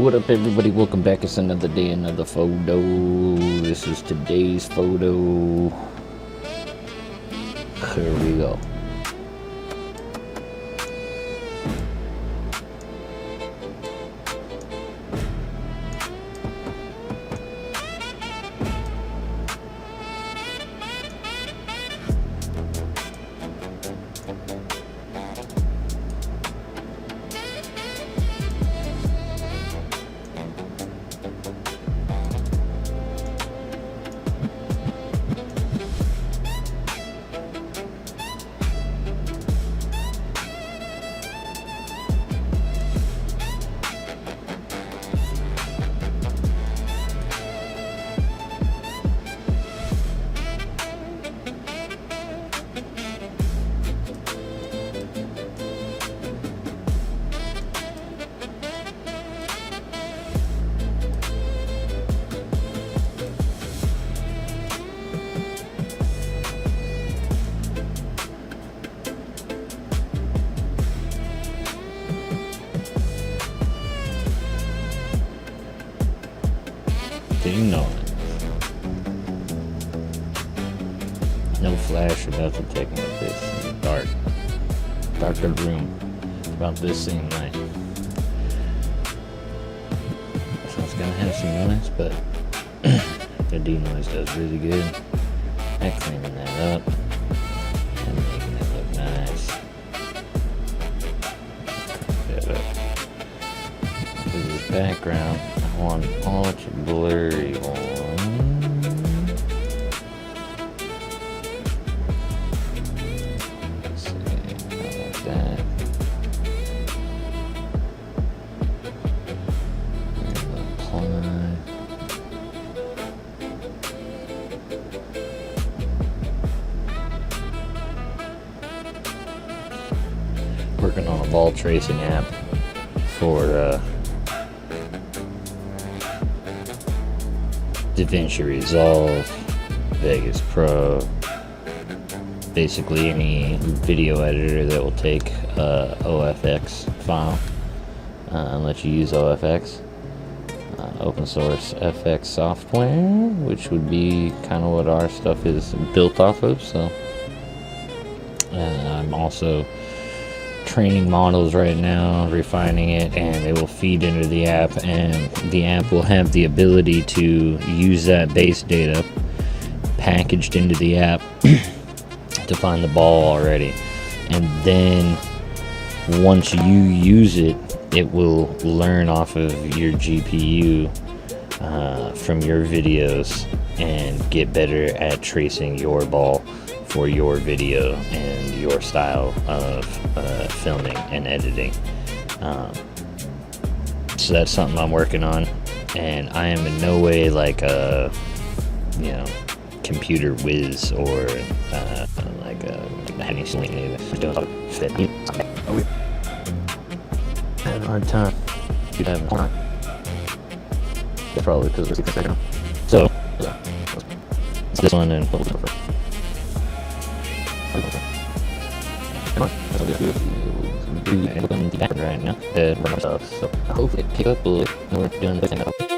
What up, everybody? Welcome back. It's another day, another photo. This is today's photo. Here we go. Ding on it. No flash or nothing taking with this. In the darker room. About this same night. So it's gonna have some noise, but the denoise does really good at cleaning that up and making it look nice. Crank that up. For this background, I want an ultra blurry one. Let's see, like that. And apply. Working on a ball tracing app for DaVinci Resolve, Vegas Pro, basically any video editor that will take OFX file and let you use OFX, open source FX software, which would be kind of what our stuff is built off of. So I'm also training models right now, refining it, and it will feed into the app, and the app will have the ability to use that base data packaged into the app to find the ball already. And then once you use it, it will learn off of your GPU from your videos and get better at tracing your ball for your video and your style of filming and editing. So that's something I'm working on, and I am in no way like a computer whiz or like a heavy swing fit. Had a hard time. You'd have a hard time. Probably because we're super second. So this one and right now, so hopefully pick up a little. We're doing this thing up.